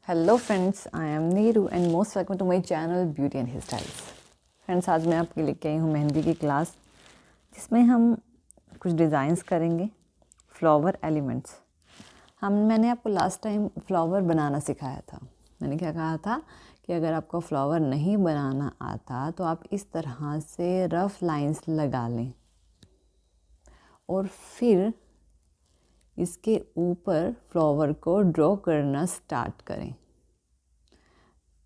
Hello friends, I am Neeru and most welcome to my channel beauty and hair styles. Friends, आज मैं आपके लेके आई हूँ मेहंदी की क्लास, जिसमें हम कुछ डिज़ाइंस करेंगे, फ्लावर एलिमेंट्स। मैंने आपको लास्ट टाइम फ्लावर बनाना सिखाया था। मैंने क्या कहा था कि अगर आपको फ्लावर नहीं बनाना आता तो आप इस तरह से रफ़ लाइंस लगा लें और फिर इसके ऊपर फ्लावर को ड्रॉ करना स्टार्ट करें।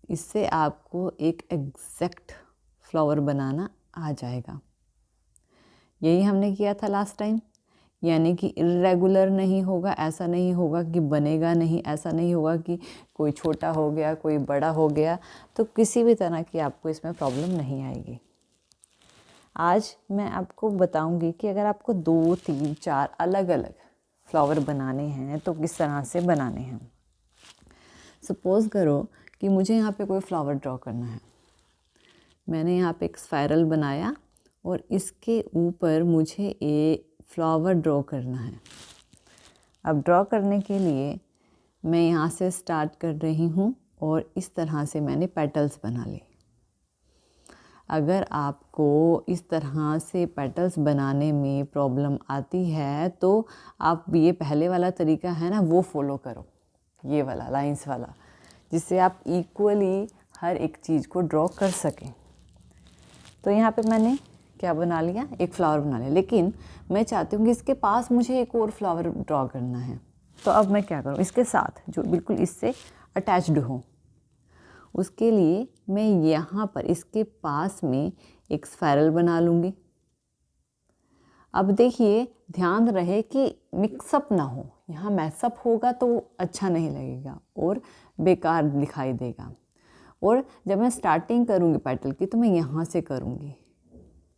इससे आपको एक एग्जैक्ट फ्लावर बनाना आ जाएगा। यही हमने किया था लास्ट टाइम, यानी कि इर्रेगुलर नहीं होगा, ऐसा नहीं होगा कि बनेगा नहीं, ऐसा नहीं होगा कि कोई छोटा हो गया कोई बड़ा हो गया, तो किसी भी तरह की आपको इसमें प्रॉब्लम नहीं आएगी। आज मैं आपको बताऊंगी कि अगर आपको 2, 3, 4 अलग अलग फ्लावर बनाने हैं तो किस तरह से बनाने हैं। सपोज़ करो कि मुझे यहाँ पे कोई फ्लावर ड्रॉ करना है। मैंने यहाँ पे एक स्पाइरल बनाया और इसके ऊपर मुझे एक फ्लावर ड्रॉ करना है। अब ड्रॉ करने के लिए मैं यहाँ से स्टार्ट कर रही हूँ और इस तरह से मैंने पेटल्स बना ली। अगर आपको इस तरह से पेटल्स बनाने में प्रॉब्लम आती है तो आप ये पहले वाला तरीका है ना, वो फॉलो करो, ये वाला लाइंस वाला, जिससे आप इक्वली हर एक चीज़ को ड्रॉ कर सकें। तो यहाँ पे मैंने क्या बना लिया, एक फ्लावर बना लिया, लेकिन मैं चाहती हूँ कि इसके पास मुझे एक और फ्लावर ड्रॉ करना है। तो अब मैं क्या करूँ, इसके साथ जो बिल्कुल इससे अटैच्ड हो, उसके लिए मैं यहाँ पर इसके पास में एक स्पाइरल बना लूँगी। अब देखिए, ध्यान रहे कि मिक्सअप ना हो। यहाँ मैसअप होगा तो अच्छा नहीं लगेगा और बेकार दिखाई देगा। और जब मैं स्टार्टिंग करूँगी पेटल की तो मैं यहाँ से करूँगी,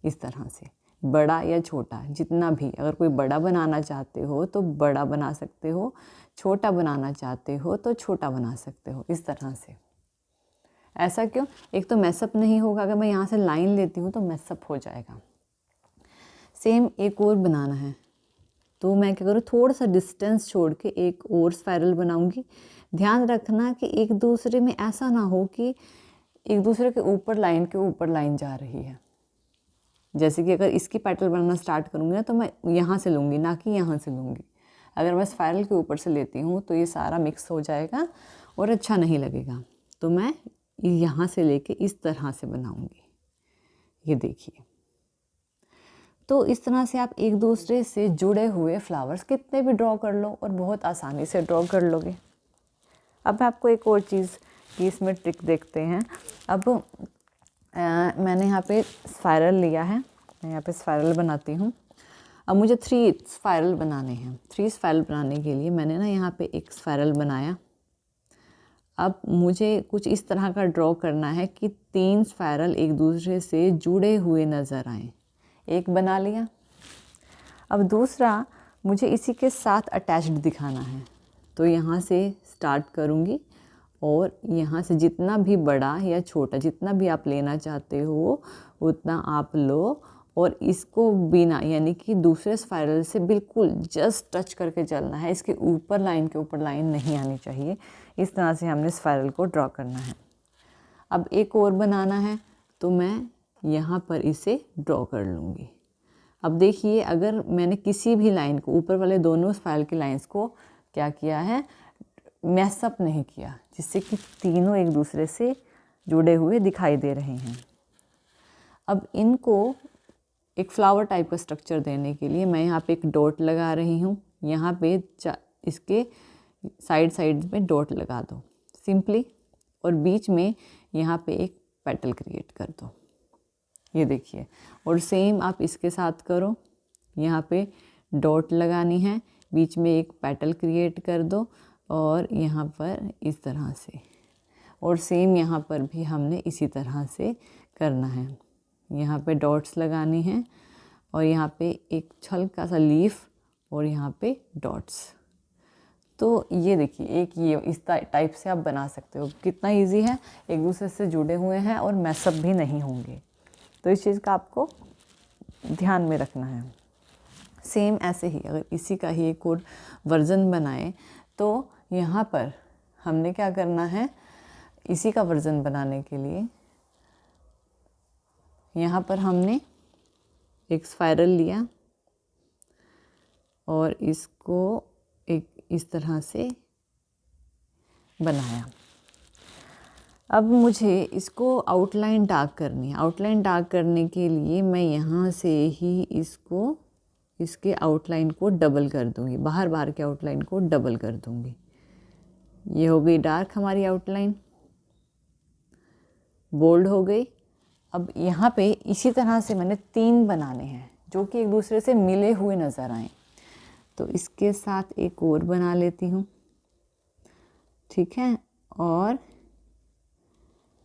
इस तरह से, बड़ा या छोटा जितना भी। अगर कोई बड़ा बनाना चाहते हो तो बड़ा बना सकते हो, छोटा बनाना चाहते हो तो छोटा बना सकते हो, इस तरह से। ऐसा क्यों? एक तो मैसअप नहीं होगा, अगर मैं यहाँ से लाइन लेती हूँ तो मैसअप हो जाएगा। सेम एक और बनाना है तो मैं क्या करूँ, थोड़ा सा डिस्टेंस छोड़ के एक और स्पाइरल बनाऊंगी। ध्यान रखना कि एक दूसरे में ऐसा ना हो कि एक दूसरे के ऊपर लाइन जा रही है। जैसे कि अगर इसकी पेटल बनाना स्टार्ट करूँगी ना तो मैं यहाँ से लूँगी, ना कि यहाँ से लूँगी। अगर मैं स्पाइरल के ऊपर से लेती हूँ तो ये सारा मिक्स हो जाएगा और अच्छा नहीं लगेगा। तो मैं यहाँ से लेके इस तरह से बनाऊँगी, ये देखिए। तो इस तरह से आप एक दूसरे से जुड़े हुए फ्लावर्स कितने भी ड्रॉ कर लो और बहुत आसानी से ड्रॉ कर लोगे। अब आपको एक और चीज़ की इसमें ट्रिक देखते हैं। अब मैंने यहाँ पे स्पाइरल लिया है, मैं यहाँ पे स्पाइरल बनाती हूँ। अब मुझे 3 स्पाइरल बनाने हैं। 3 स्पाइरल बनाने के लिए मैंने ना यहाँ पे एक स्पाइरल बनाया। अब मुझे कुछ इस तरह का ड्रॉ करना है कि 3 स्पाइरल एक दूसरे से जुड़े हुए नज़र आएँ। एक बना लिया। अब दूसरा मुझे इसी के साथ अटैच्ड दिखाना है, तो यहाँ से स्टार्ट करूँगी और यहाँ से जितना भी बड़ा या छोटा, जितना भी आप लेना चाहते हो उतना आप लो और इसको बिना, यानी कि दूसरे स्पाइरल से बिल्कुल जस्ट टच करके चलना है। इसके ऊपर लाइन के ऊपर लाइन नहीं आनी चाहिए। इस तरह से हमने स्पाइरल को ड्रॉ करना है। अब एक और बनाना है तो मैं यहाँ पर इसे ड्रॉ कर लूँगी। अब देखिए, अगर मैंने किसी भी लाइन को, ऊपर वाले दोनों स्पाइरल की लाइंस को क्या किया है, मैसअप नहीं किया, जिससे कि तीनों एक दूसरे से जुड़े हुए दिखाई दे रहे हैं। अब इनको एक फ्लावर टाइप का स्ट्रक्चर देने के लिए मैं यहाँ पे एक डॉट लगा रही हूँ। यहाँ पे इसके साइड में डॉट लगा दो सिंपली, और बीच में यहाँ पे एक पेटल क्रिएट कर दो, ये देखिए। और सेम आप इसके साथ करो, यहाँ पे डॉट लगानी है, बीच में एक पेटल क्रिएट कर दो और यहाँ पर इस तरह से। और सेम यहाँ पर भी हमने इसी तरह से करना है। यहाँ पे डॉट्स लगानी हैं और यहाँ पे एक हल्का सा लीफ और यहाँ पे डॉट्स। तो ये देखिए, एक ये इस टाइप से आप बना सकते हो। कितना इजी है, एक दूसरे से जुड़े हुए हैं और मैसअप भी नहीं होंगे। तो इस चीज़ का आपको ध्यान में रखना है। सेम ऐसे ही अगर इसी का ही एक और वर्ज़न बनाएं तो यहाँ पर हमने क्या करना है, इसी का वर्जन बनाने के लिए यहाँ पर हमने एक स्पाइरल लिया और इसको एक इस तरह से बनाया। अब मुझे इसको आउटलाइन डार्क करनी है। आउटलाइन डार्क करने के लिए मैं यहाँ से ही इसके आउटलाइन को डबल कर दूँगी, बाहर के आउटलाइन को डबल कर दूँगी। ये हो गई डार्क हमारी आउटलाइन, बोल्ड हो गई। अब यहाँ पे इसी तरह से मैंने 3 बनाने हैं जो कि एक दूसरे से मिले हुए नज़र आएं। तो इसके साथ एक और बना लेती हूँ, ठीक है, और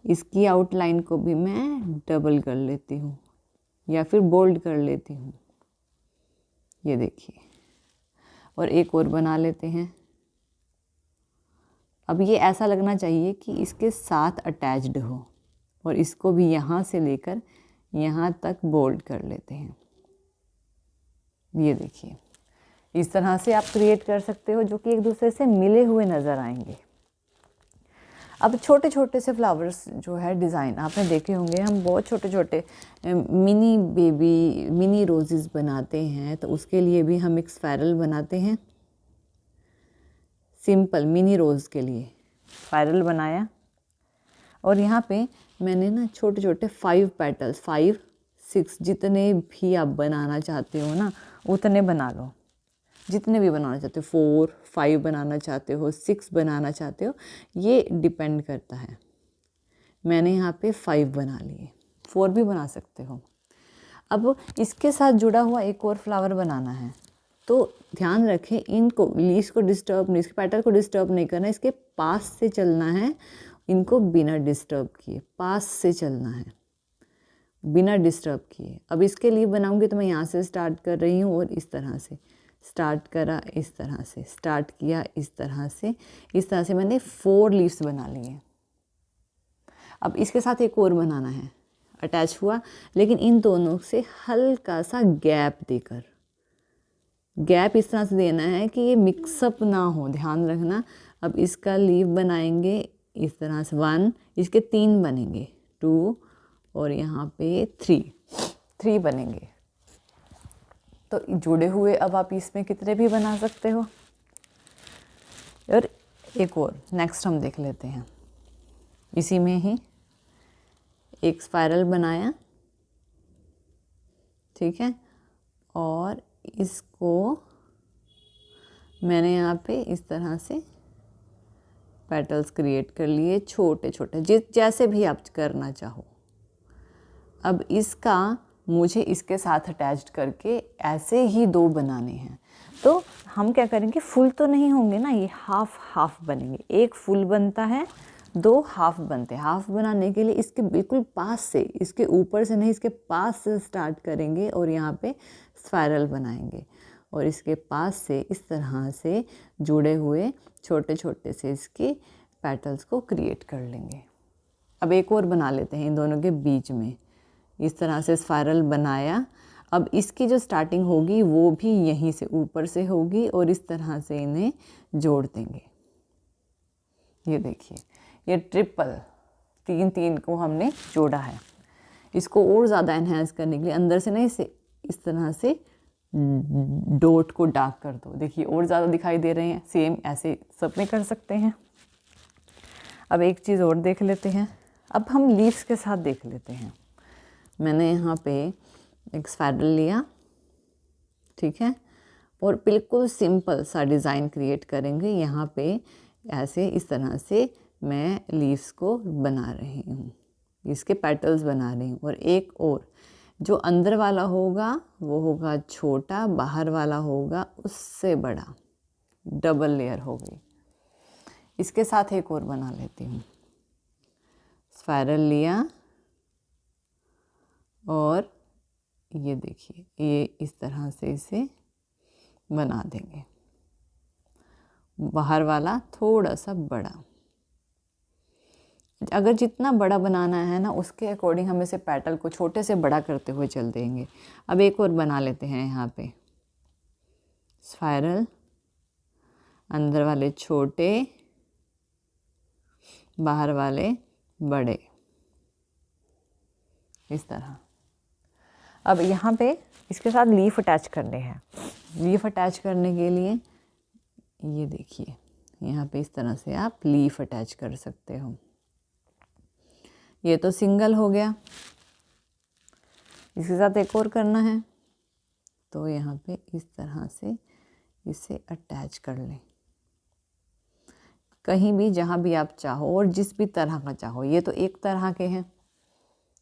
इसकी आउटलाइन को भी मैं डबल कर लेती हूँ या फिर बोल्ड कर लेती हूँ, ये देखिए। और एक और बना लेते हैं। अब ये ऐसा लगना चाहिए कि इसके साथ अटैच्ड हो, और इसको भी यहाँ से लेकर यहाँ तक बोल्ड कर लेते हैं, ये देखिए। इस तरह से आप क्रिएट कर सकते हो जो कि एक दूसरे से मिले हुए नज़र आएंगे। अब छोटे छोटे से फ्लावर्स जो है डिज़ाइन आपने देखे होंगे, हम बहुत छोटे छोटे मिनी रोजेस बनाते हैं, तो उसके लिए भी हम एक स्पाइरल बनाते हैं। सिंपल मिनी रोज़ के लिए स्पाइरल बनाया, और यहाँ पे मैंने ना छोटे छोटे 5 पेटल्स, 5, 6 जितने भी आप बनाना चाहते हो ना उतने बना लो, जितने भी बनाना चाहते हो, 4, 5 बनाना चाहते हो, 6 बनाना चाहते हो, ये डिपेंड करता है। मैंने यहाँ पे 5 बना लिए, 4 भी बना सकते हो। अब इसके साथ जुड़ा हुआ एक और फ्लावर बनाना है, तो ध्यान रखें इनको लीव्स को डिस्टर्ब नहीं, इसके पेटल को डिस्टर्ब नहीं करना, इसके पास से चलना है, इनको बिना डिस्टर्ब किए पास से चलना है, बिना डिस्टर्ब किए। अब इसके लिए बनाऊंगी तो मैं यहाँ से स्टार्ट कर रही हूँ और इस तरह से स्टार्ट करा, इस तरह से स्टार्ट किया, इस तरह से मैंने 4 लीव्स बना लिए। अब इसके साथ एक और बनाना है, अटैच हुआ, लेकिन इन दोनों से हल्का सा गैप देकर, गैप इस तरह से देना है कि ये मिक्सअप ना हो, ध्यान रखना। अब इसका लीव बनाएंगे इस तरह से, 1, इसके 3 बनेंगे, 2 और यहाँ पे 3 बनेंगे। तो जुड़े हुए अब आप इसमें कितने भी बना सकते हो। और एक और नेक्स्ट हम देख लेते हैं। इसी में ही एक स्पाइरल बनाया, ठीक है, और इसको मैंने यहाँ पे इस तरह से पेटल्स क्रिएट कर लिए, छोटे छोटे, जैसे भी आप करना चाहो। अब इसका मुझे इसके साथ अटैच्ड करके ऐसे ही 2 बनाने हैं। तो हम क्या करेंगे, फुल तो नहीं होंगे ना, ये हाफ हाफ बनेंगे। एक फुल बनता है, 2 हाफ बनते हैं। हाफ बनाने के लिए इसके बिल्कुल पास से, इसके ऊपर से नहीं, इसके पास से स्टार्ट करेंगे और यहाँ पे स्पाइरल बनाएंगे, और इसके पास से इस तरह से जुड़े हुए छोटे छोटे से इसके पेटल्स को क्रिएट कर लेंगे। अब एक और बना लेते हैं इन दोनों के बीच में, इस तरह से स्पाइरल बनाया। अब इसकी जो स्टार्टिंग होगी वो भी यहीं से ऊपर से होगी, और इस तरह से इन्हें जोड़ देंगे। ये देखिए, ये ट्रिपल 3 को हमने जोड़ा है। इसको और ज़्यादा एनहांस करने के लिए अंदर से नहीं, इसे इस तरह से डॉट को डार्क कर दो, देखिए और ज़्यादा दिखाई दे रहे हैं। सेम ऐसे सब में कर सकते हैं। अब एक चीज़ और देख लेते हैं, अब हम लीव्स के साथ देख लेते हैं। मैंने यहाँ पे एक स्पाइरल लिया, ठीक है, और बिल्कुल सिंपल सा डिज़ाइन क्रिएट करेंगे। यहाँ पे ऐसे इस तरह से मैं लीव्स को बना रही हूँ, इसके पेटल्स बना रही हूँ। और एक और जो अंदर वाला होगा वो होगा छोटा, बाहर वाला होगा उससे बड़ा, डबल लेयर हो गई। इसके साथ एक और बना लेती हूँ। स्पाइरल लिया और ये देखिए, ये इस तरह से इसे बना देंगे, बाहर वाला थोड़ा सा बड़ा। अगर जितना बड़ा बनाना है ना उसके अकॉर्डिंग हम इसे पेटल को छोटे से बड़ा करते हुए चल देंगे। अब एक और बना लेते हैं। यहाँ पे स्पाइरल, अंदर वाले छोटे, बाहर वाले बड़े, इस तरह। अब यहाँ पे इसके साथ लीफ अटैच करने हैं। लीफ अटैच करने के लिए ये देखिए, यहाँ पे इस तरह से आप लीफ अटैच कर सकते हो। ये तो सिंगल हो गया, इसके साथ एक और करना है, तो यहाँ पे इस तरह से इसे अटैच कर लें, कहीं भी जहाँ भी आप चाहो और जिस भी तरह का चाहो। ये तो एक तरह के हैं,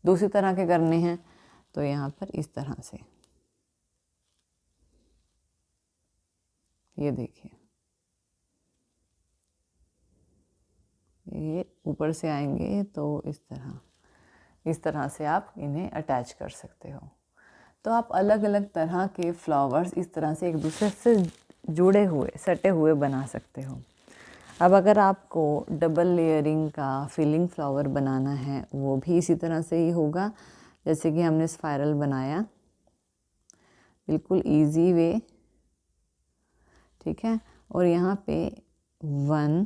दूसरी तरह के करने हैं, तो यहाँ पर इस तरह से ये देखिए, ये ऊपर से आएंगे तो इस तरह से आप इन्हें अटैच कर सकते हो। तो आप अलग अलग तरह के फ्लावर्स इस तरह से एक दूसरे से जुड़े हुए, सटे हुए बना सकते हो। अब अगर आपको डबल लेयरिंग का फिलिंग फ्लावर बनाना है, वो भी इसी तरह से ही होगा जैसे कि हमने स्पाइरल बनाया, बिल्कुल इजी वे, ठीक है। और यहाँ पे 1,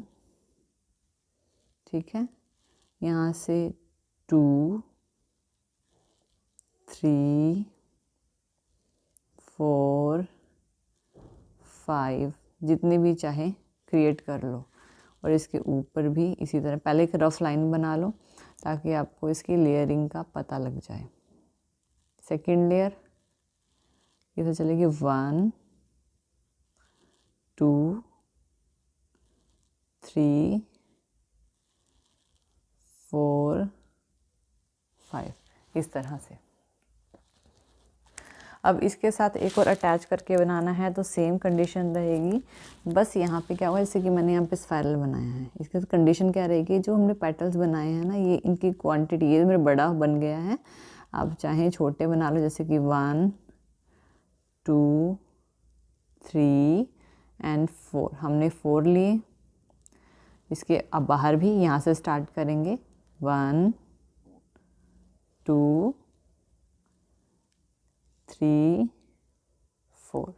ठीक है, यहाँ से 2, 3, 4, 5 जितने भी चाहे क्रिएट कर लो। और इसके ऊपर भी इसी तरह पहले एक रफ लाइन बना लो ताकि आपको इसकी लेयरिंग का पता लग जाए। सेकंड लेयर इधर चलेगी 1, 2, 3, 4, 5 इस तरह से। अब इसके साथ एक और अटैच करके बनाना है तो सेम कंडीशन रहेगी, बस यहाँ पे क्या हुआ, जैसे कि मैंने यहाँ पे स्पाइरल बनाया है, इसके साथ कंडीशन क्या रहेगी, जो हमने पेटल्स बनाए हैं ना, ये इनकी क्वांटिटी, ये मेरा बड़ा बन गया है, आप चाहें छोटे बना लो, जैसे कि 1, 2, 3 एंड 4, हमने 4 लिए। इसके अब बाहर भी यहाँ से स्टार्ट करेंगे, 1, 2, 3, 4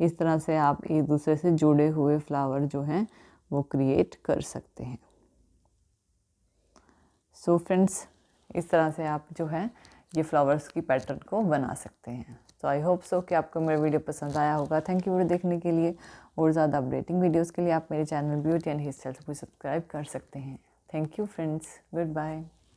इस तरह से आप एक दूसरे से जुड़े हुए फ्लावर जो हैं वो क्रिएट कर सकते हैं। सो फ्रेंड्स, इस तरह से आप जो है ये फ्लावर्स की पैटर्न को बना सकते हैं। तो आई होप सो कि आपको मेरा वीडियो पसंद आया होगा। थैंक यू वीडियो देखने के लिए। और ज़्यादा अपडेटिंग वीडियोस के लिए आप मेरे channel beauty and hair style को सब्सक्राइब कर सकते हैं। Thank you friends, good bye.